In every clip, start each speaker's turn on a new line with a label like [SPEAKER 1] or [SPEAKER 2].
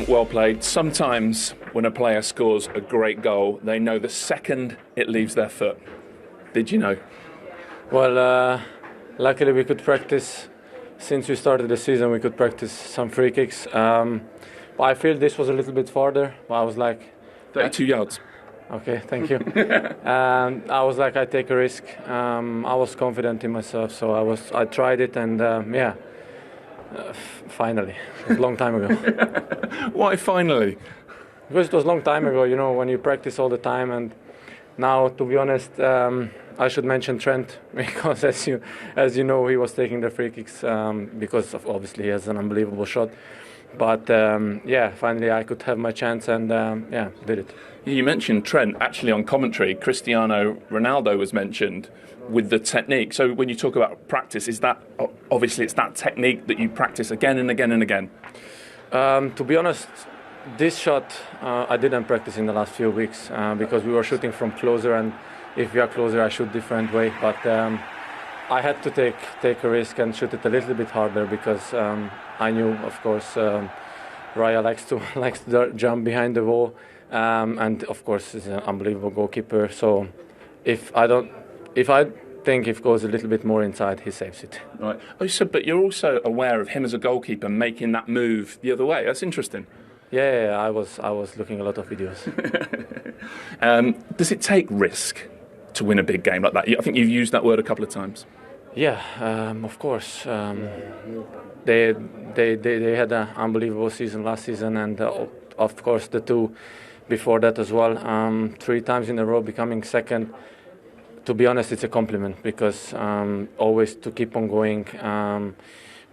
[SPEAKER 1] Well played. Sometimes when a player scores a great goal, they know the second it leaves their foot. Did you know?
[SPEAKER 2] Well, luckily we could practice. Since we started the season, we could practice some free kicks. But I feel this was a little bit farther. I was like...
[SPEAKER 1] 32 yards.
[SPEAKER 2] Okay, thank you. I was like, I take a risk. I was confident in myself, so I tried it, and finally. It was a long time ago.
[SPEAKER 1] Why finally?
[SPEAKER 2] Because it was a long time ago, you know, when you practice all the time. And now, to be honest, I should mention Trent, because as you know, he was taking the free kicks because obviously he has an unbelievable shot. But finally I could have my chance, and did it.
[SPEAKER 1] You mentioned Trent. Actually, on commentary, Cristiano Ronaldo was mentioned with the technique. So when you talk about practice, is that obviously it's that technique that you practice again and again and again?
[SPEAKER 2] To be honest, this shot I didn't practice in the last few weeks because we were shooting from closer, and if we are closer I shoot different way. But I had to take a risk and shoot it a little bit harder because I knew, of course, Raya likes to jump behind the wall, and of course he's an unbelievable goalkeeper. So if I think if it goes a little bit more inside, he saves it.
[SPEAKER 1] Right. Oh, so but you're also aware of him as a goalkeeper making that move the other way. That's interesting.
[SPEAKER 2] Yeah, I was looking a lot of videos.
[SPEAKER 1] Does it take risk to win a big game like that? I think you've used that word a couple of times.
[SPEAKER 2] Yeah, of course. They had an unbelievable season last season, and of course the two before that as well. 3 times in a row becoming second. To be honest, it's a compliment because always to keep on going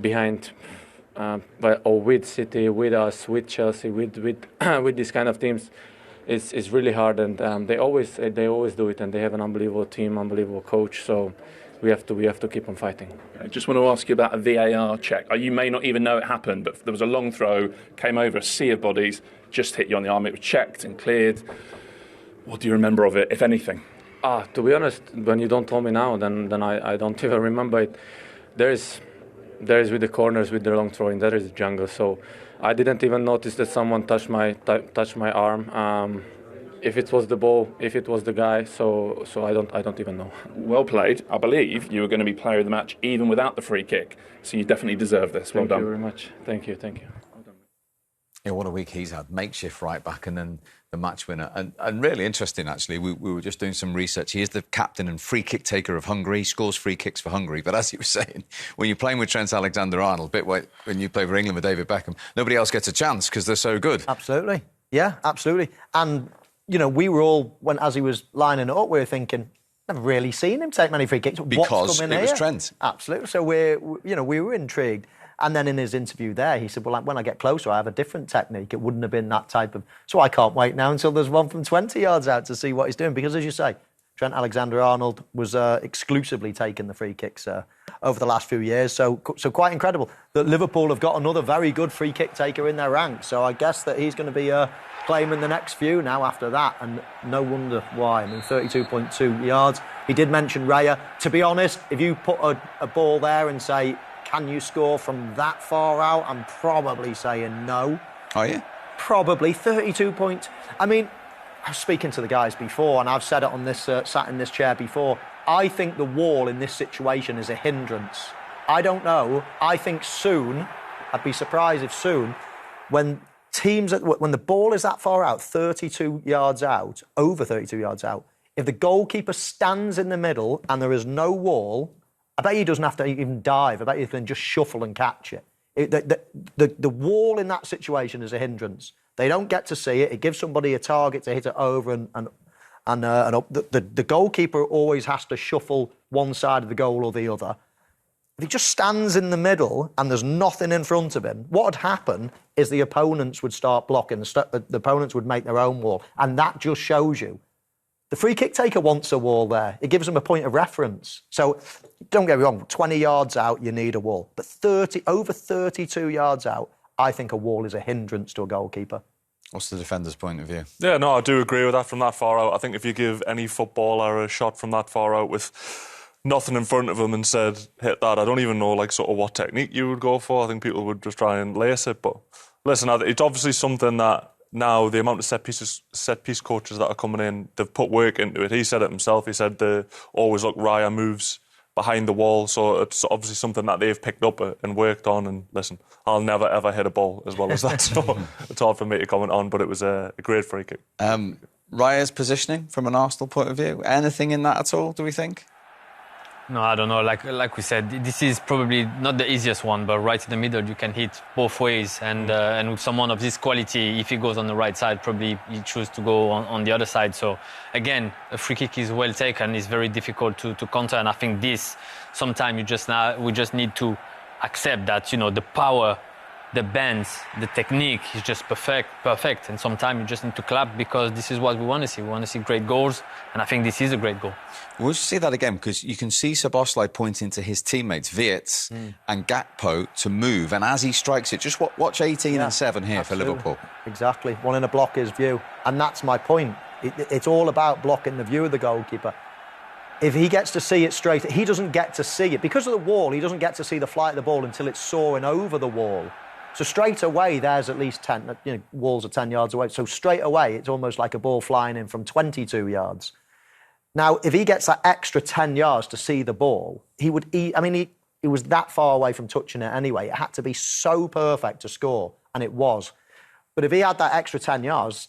[SPEAKER 2] behind, or with City, with us, with Chelsea, with with these kind of teams, it's really hard, and they always do it, and they have an unbelievable team, unbelievable coach. So we have to keep on fighting.
[SPEAKER 1] I just want to ask you about a VAR check. You may not even know it happened, but there was a long throw, came over a sea of bodies, just hit you on the arm. It was checked and cleared. What do you remember of it, if anything?
[SPEAKER 2] To be honest, when you don't tell me now, then I don't even remember it. There is with the corners, with the long throwing, there is the jungle. So I didn't even notice that someone touched my arm. If it was the ball, if it was the guy, so I don't even know.
[SPEAKER 1] Well played. I believe you were going to be player of the match even without the free kick. So you definitely deserve this. Well done.
[SPEAKER 2] Thank you very much. Thank you.
[SPEAKER 3] Yeah, what a week he's had. Makeshift right back and then the match winner. And really interesting, actually. We were just doing some research. He is the captain and free kick taker of Hungary. He scores free kicks for Hungary. But as you were saying, when you're playing with Trent Alexander-Arnold, when you play for England with David Beckham, nobody else gets a chance because they're so good.
[SPEAKER 4] Absolutely. Yeah, absolutely. And, you know, we were all, as he was lining it up, we were thinking, never really seen him take many free kicks.
[SPEAKER 3] Because it was Trent.
[SPEAKER 4] Absolutely. So we were intrigued. And then in his interview there, he said, well, when I get closer, I have a different technique. It wouldn't have been that type of... So I can't wait now until there's one from 20 yards out to see what he's doing. Because, as you say, Trent Alexander-Arnold was exclusively taking the free kicks over the last few years. So quite incredible that Liverpool have got another very good free kick taker in their ranks. So I guess that he's going to be claiming the next few now after that. And no wonder why. I mean, 32.2 yards. He did mention Raya. To be honest, if you put a ball there and say... Can you score from that far out? I'm probably saying no.
[SPEAKER 3] Are you?
[SPEAKER 4] Probably 32 points. I mean, I was speaking to the guys before, and I've said it on this sat in this chair before. I think the wall in this situation is a hindrance. I don't know. I think soon, I'd be surprised if soon, when the ball is that far out, 32 yards out, over 32 yards out, if the goalkeeper stands in the middle and there is no wall, I bet he doesn't have to even dive. I bet he can just shuffle and catch it. The wall in that situation is a hindrance. They don't get to see it. It gives somebody a target to hit it over and up. The goalkeeper always has to shuffle one side of the goal or the other. If he just stands in the middle and there's nothing in front of him, what would happen is the opponents would start blocking. The opponents would make their own wall. And that just shows you. The free kick taker wants a wall there. It gives them a point of reference. So, don't get me wrong, 20 yards out, you need a wall. But over 32 yards out, I think a wall is a hindrance to a goalkeeper.
[SPEAKER 3] What's the defender's point of view?
[SPEAKER 5] Yeah, no, I do agree with that from that far out. I think if you give any footballer a shot from that far out with nothing in front of him and said, hit that, I don't even know sort of what technique you would go for. I think people would just try and lace it, but Listen, it's obviously something that now the amount of set piece coaches that are coming in, they've put work into it. He said it himself. He said they always look Raya moves behind the wall, so it's obviously something that they've picked up and worked on. And listen, I'll never ever hit a ball as well as that, so it's hard for me to comment on. But it was a great free kick.
[SPEAKER 3] Raya's positioning from an Arsenal point of view, anything in that at all? Do we think?
[SPEAKER 6] No, I don't know. Like we said, this is probably not the easiest one, but right in the middle, you can hit both ways. And with someone of this quality, if he goes on the right side, probably he choose to go on the other side. So again, a free kick is well taken. It's very difficult to counter. And I think this, sometimes we just need to accept that, the power, the bends, the technique is just perfect. And sometimes you just need to clap, because this is what we want to see. We want to see great goals. And I think this is a great goal.
[SPEAKER 3] We'll see that again, because you can see Szoboszlai pointing to his teammates, Wirtz and Gakpo, to move. And as he strikes it, just watch 18 and 7 here for Liverpool.
[SPEAKER 4] Exactly. One in a blocker's view. And that's my point. It's all about blocking the view of the goalkeeper. If he gets to see it straight, he doesn't get to see it. Because of the wall, he doesn't get to see the flight of the ball until it's soaring over the wall. So straight away, there's at least 10, walls are 10 yards away. So straight away, it's almost like a ball flying in from 22 yards. Now, if he gets that extra 10 yards to see the ball, he was that far away from touching it anyway. It had to be so perfect to score, and it was. But if he had that extra 10 yards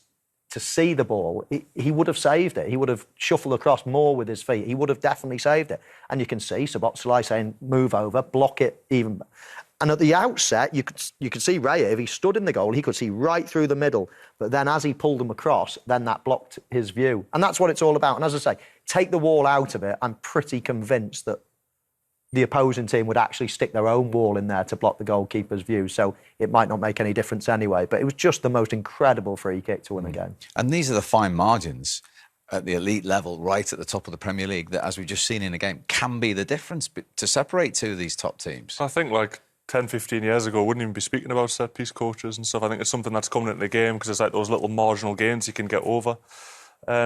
[SPEAKER 4] to see the ball, he would have saved it. He would have shuffled across more with his feet. He would have definitely saved it. And you can see Szoboszlai saying, move over, block it even. And at the outset, you could see Raya, if he stood in the goal, he could see right through the middle. But then as he pulled him across, then that blocked his view. And that's what it's all about. And as I say, take the wall out of it, I'm pretty convinced that the opposing team would actually stick their own wall in there to block the goalkeeper's view. So it might not make any difference anyway. But it was just the most incredible free kick to win the game.
[SPEAKER 3] And these are the fine margins at the elite level, right at the top of the Premier League, that, as we've just seen in a game, can be the difference to separate two of these top teams.
[SPEAKER 5] I think, 10, 15 years ago, wouldn't even be speaking about set-piece coaches and stuff. I think it's something that's coming into the game, because it's like those little marginal gains you can get over.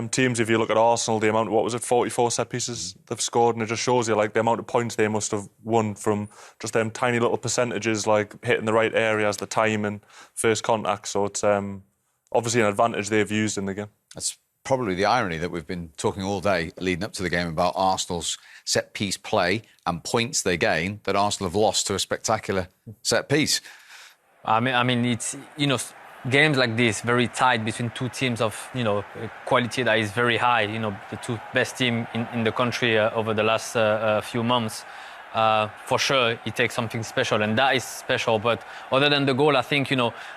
[SPEAKER 5] Teams, if you look at Arsenal, the amount of, 44 set-pieces they've scored, and it just shows you, the amount of points they must have won from just them tiny little percentages, hitting the right areas, the time and first contact. So it's obviously an advantage they've used in the game.
[SPEAKER 3] That's probably the irony that we've been talking all day leading up to the game about Arsenal's set-piece play and points they gain, that Arsenal have lost to a spectacular set-piece.
[SPEAKER 6] I mean, it's, games like this, very tight between two teams of, quality that is very high, the two best teams in the country over the last few months. For sure, it takes something special, and that is special. But other than the goal, I think,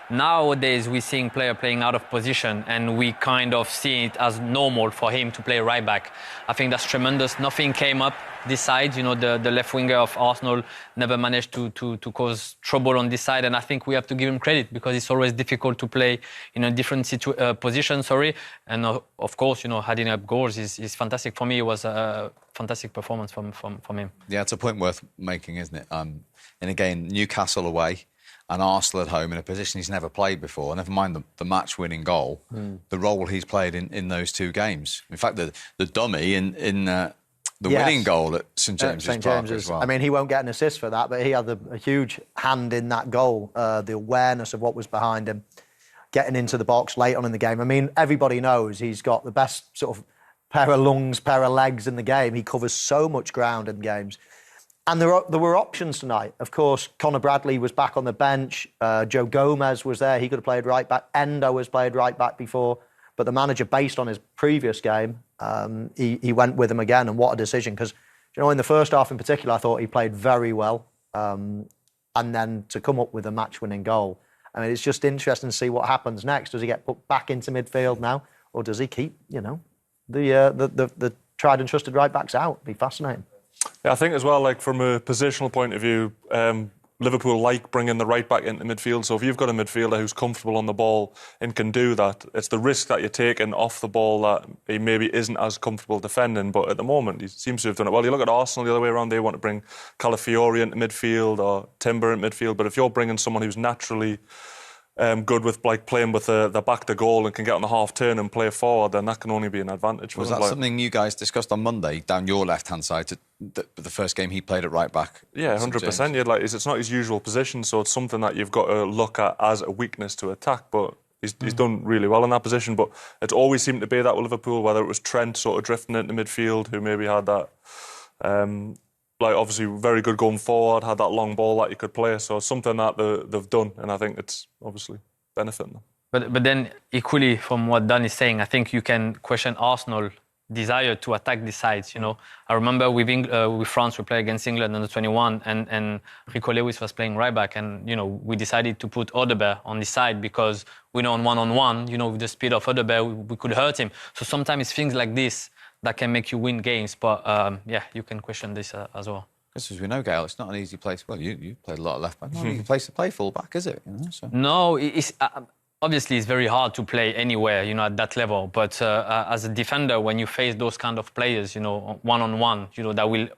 [SPEAKER 6] nowadays we're seeing player playing out of position, and we kind of see it as normal for him to play right back. I think that's tremendous. Nothing came up this side. The left winger of Arsenal never managed to cause trouble on this side, and I think we have to give him credit, because it's always difficult to play in a different position. And of course, adding up goals is fantastic. For me, it was a fantastic performance from him.
[SPEAKER 3] Yeah, it's a point worth making, isn't it? And again, Newcastle away and Arsenal at home in a position he's never played before. Never mind the match-winning goal, the role he's played in those two games. In fact, the dummy in the winning goal at St James's Park as well.
[SPEAKER 4] I mean, he won't get an assist for that, but he had a huge hand in that goal. The awareness of what was behind him, getting into the box late on in the game. I mean, everybody knows he's got the best sort of pair of lungs, pair of legs in the game. He covers so much ground in games. And there were options tonight. Of course, Conor Bradley was back on the bench. Joe Gomez was there. He could have played right back. Endo has played right back before. But the manager, based on his previous game, he went with him again. And what a decision. Because, in the first half in particular, I thought he played very well. And then to come up with a match-winning goal. I mean, it's just interesting to see what happens next. Does he get put back into midfield now? Or does he keep, the tried and trusted right backs out? It'd be fascinating.
[SPEAKER 5] Yeah, I think as well, from a positional point of view, Liverpool like bringing the right back into midfield. So if you've got a midfielder who's comfortable on the ball and can do that, it's the risk that you're taking off the ball that he maybe isn't as comfortable defending. But at the moment, he seems to have done it well. You look at Arsenal the other way around, they want to bring Calafiori into midfield or Timber into midfield. But if you're bringing someone who's naturally good with like playing with the back to goal and can get on the half turn and play forward, then that can only be an advantage for
[SPEAKER 3] Was
[SPEAKER 5] them.
[SPEAKER 3] that something you guys discussed on Monday down your left-hand side? The first game he played at right back?
[SPEAKER 5] Yeah, 100%. Yeah, like it's not his usual position, so it's something that you've got to look at as a weakness to attack. But he's done really well in that position. But it's always seemed to be that with Liverpool, whether it was Trent sort of drifting into midfield, who maybe had that. Like obviously very good going forward, had that long ball that you could play. So it's something that they've done, and I think it's obviously benefiting them.
[SPEAKER 6] But then equally from what Dan is saying, I think you can question Arsenal's desire to attack the sides. You know, I remember with France we played against England under 21, and Rico Lewis was playing right back, and you know we decided to put Odegaard on the side because we know on one-on-one, you know, with the speed of Odegaard, we could hurt him. So sometimes it's things like this that can make you win games, but yeah, you can question this as well.
[SPEAKER 3] Because as we know, Gaël, it's not an easy place. Well, you played a lot of left back. Not an easy place to play full back, is it? You know, so.
[SPEAKER 6] No, it's obviously it's very hard to play anywhere, you know, at that level. But as a defender, when you face those kind of players, you know, one-on-one, you know, that will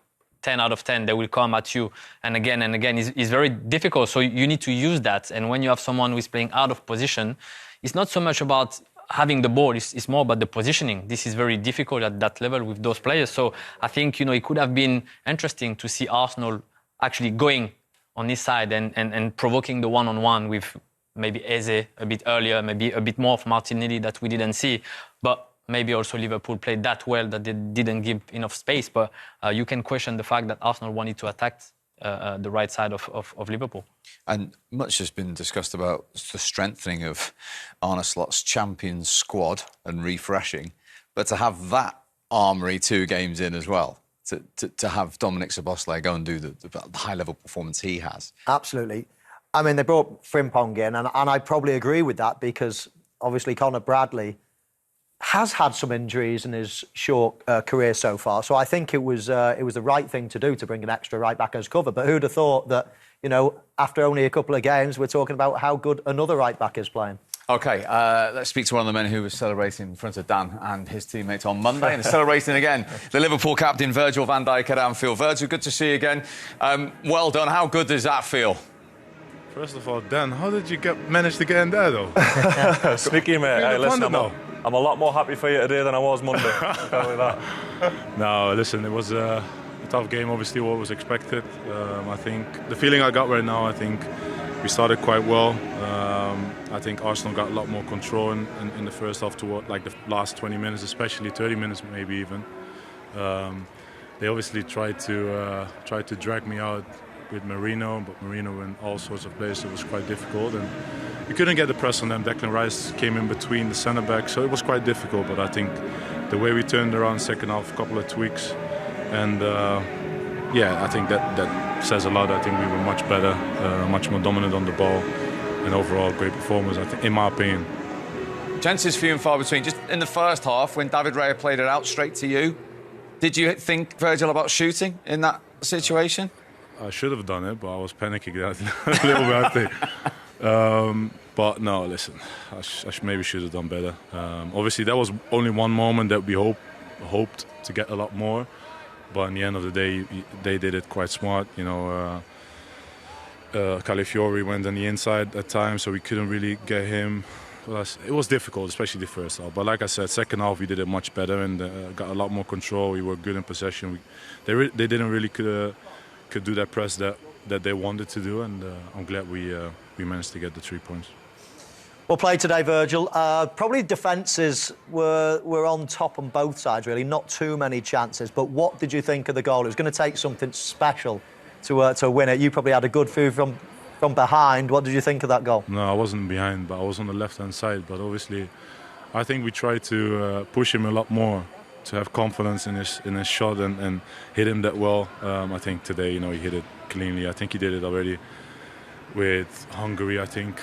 [SPEAKER 6] 10 out of 10, they will come at you and again, it's very difficult. So you need to use that. And when you have someone who is playing out of position, it's not so much about having the ball, it's more about the positioning. This is very difficult at that level with those players. So I think, you know, it could have been interesting to see Arsenal actually going on this side and provoking the one-on-one with maybe Eze a bit earlier, maybe a bit more of Martinelli that we didn't see. But maybe also Liverpool played that well that they didn't give enough space. But you can question the fact that Arsenal wanted to attack the right side of Liverpool.
[SPEAKER 3] And much has been discussed about the strengthening of Arne Slot's Champions squad and refreshing, but to have that armoury 2 games in as well, to have Dominik Szoboszlai go and do the high-level performance he has.
[SPEAKER 4] Absolutely. I mean, they brought Frimpong in, and I probably agree with that because obviously Conor Bradley has had some injuries in his short career so far. So I think it was the right thing to do to bring an extra right back as cover. But who'd have thought that, you know, after only a couple of games, we're talking about how good another right back is playing.
[SPEAKER 3] OK, let's speak to one of the men who was celebrating in front of Dan and his teammates on Monday and celebrating again, the Liverpool captain, Virgil van Dijk at Anfield. Virgil, good to see you again. Well done. How good does that feel?
[SPEAKER 7] First of all, Dan, how did you manage to get in there, though?
[SPEAKER 5] Sneaky, mate. Hey, listen, I'm a lot more happy for you today than I was Monday. Tell me that.
[SPEAKER 7] No, listen, it was a tough game, obviously, what was expected. I think the feeling I got right now, I think we started quite well. I think Arsenal got a lot more control in the first half toward like the last 20 minutes, especially 30 minutes maybe even. They obviously tried to drag me out with Marino, but Marino in all sorts of places, it was quite difficult. And we couldn't get the press on them. Declan Rice came in between the centre-backs, so it was quite difficult. But I think the way we turned around second half, a couple of tweaks, and yeah, I think that says a lot. I think we were much better, much more dominant on the ball, and overall great performance, I think, in my opinion.
[SPEAKER 3] Chances few and far between. Just in the first half, when David Raya played it out straight to you, did you think, Virgil, about shooting in that situation?
[SPEAKER 7] I should have done it, but I was panicking a little bit, I think. But no, listen, I maybe should have done better. Obviously, that was only one moment that we hoped to get a lot more. But in the end of the day, they did it quite smart. You know, Calafiori went on the inside at times, so we couldn't really get him. It was difficult, especially the first half. But like I said, second half we did it much better and got a lot more control. We were good in possession. They didn't really could do that press that they wanted to do, and I'm glad we managed to get the 3 points.
[SPEAKER 4] Well played today, Virgil. Probably defences were on top on both sides, really. Not too many chances, but what did you think of the goal? It was going to take something special to win it. You probably had a good view from behind. What did you think of that goal?
[SPEAKER 7] No, I wasn't behind, but I was on the left-hand side. But obviously, I think we tried to push him a lot more, to have confidence in his shot and hit him that well. I think today, you know, he hit it cleanly. I think he did it already with Hungary, I think,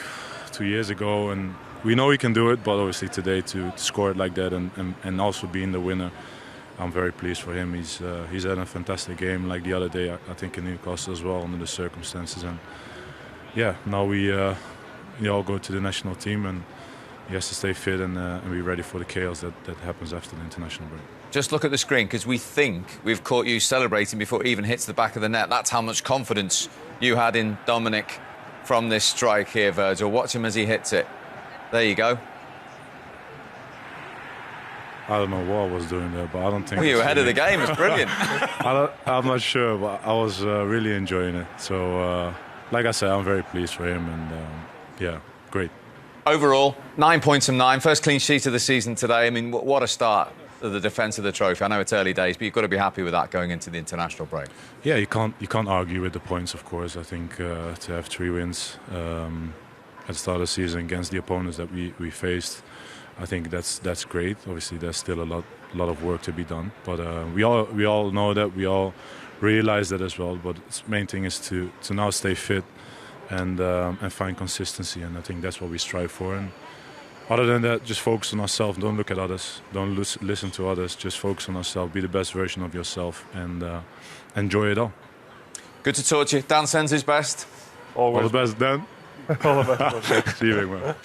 [SPEAKER 7] 2 years ago. And we know he can do it, but obviously today to score it like that and also being the winner, I'm very pleased for him. He's had a fantastic game, like the other day, I think in Newcastle as well, under the circumstances. And yeah, now we all go to the national team and he has to stay fit and be ready for the chaos that happens after the international break.
[SPEAKER 3] Just look at the screen, because we think we've caught you celebrating before it even hits the back of the net. That's how much confidence you had in Dominik from this strike here, Virgil. Watch him as he hits it. There you go.
[SPEAKER 7] I don't know what I was doing there, but I don't think...
[SPEAKER 3] Well, you were ahead of the game. It's brilliant.
[SPEAKER 7] I'm not sure, but I was really enjoying it. So, like I said, I'm very pleased for him, and yeah, great.
[SPEAKER 3] Overall, 9 points from 9. First clean sheet of the season today. I mean, what a start of the defence of the trophy. I know it's early days, but you've got to be happy with that going into the international break.
[SPEAKER 7] Yeah, you can't argue with the points, of course. I think to have 3 wins at the start of the season against the opponents that we faced, I think that's great. Obviously, there's still a lot of work to be done, but we all know that, we all realize that as well. But the main thing is to now stay fit and find consistency, and I think that's what we strive for. And other than that, just focus on ourselves. Don't look at others. Don't listen to others. Just focus on ourselves. Be the best version of yourself, and enjoy it all.
[SPEAKER 3] Good to talk to you. Dan sends his best.
[SPEAKER 7] Always. All the best, Dan. All the best. See you, big man.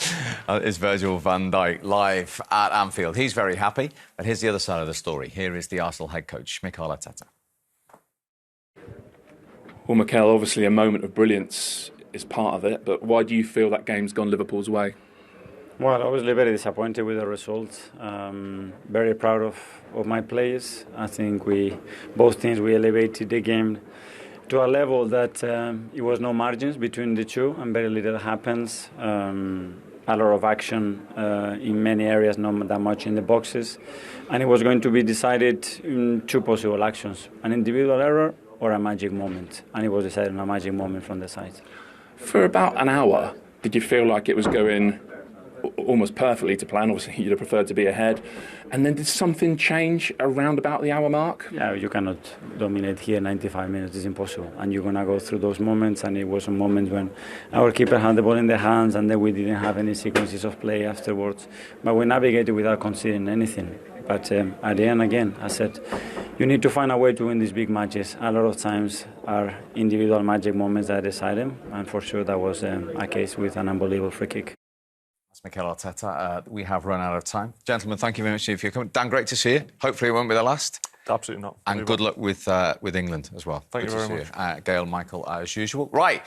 [SPEAKER 3] It's Virgil van Dijk live at Anfield. He's very happy. But here's the other side of the story. Here is the Arsenal head coach, Mikel Arteta.
[SPEAKER 1] Well, Mikel, obviously a moment of brilliance is part of it, but why do you feel that game's gone Liverpool's way?
[SPEAKER 8] Well, obviously very disappointed with the result. Very proud of my players. I think both teams, we elevated the game to a level that it was no margins between the two, and very little happens. A lot of action in many areas, not that much in the boxes. And it was going to be decided in 2 possible actions: an individual error or a magic moment. And it was decided on a magic moment from the side.
[SPEAKER 1] For about an hour, did you feel like it was going almost perfectly to plan? Obviously, you'd have preferred to be ahead. And then did something change around about the hour mark?
[SPEAKER 8] Yeah, you cannot dominate here 95 minutes. It's impossible. And you're going to go through those moments. And it was a moment when our keeper had the ball in their hands, and then we didn't have any sequences of play afterwards. But we navigated without conceding anything. But at the end, again, I said, you need to find a way to win these big matches. A lot of times are individual magic moments that decide them. And for sure, that was a case with an unbelievable free kick.
[SPEAKER 3] Mikel Arteta. We have run out of time. Gentlemen, thank you very much for your coming. Dan, great to see you. Hopefully it won't be the last.
[SPEAKER 5] Absolutely not.
[SPEAKER 3] And good luck with England as well.
[SPEAKER 5] Thank you very much.
[SPEAKER 3] Gaël, Michael, as usual. Right.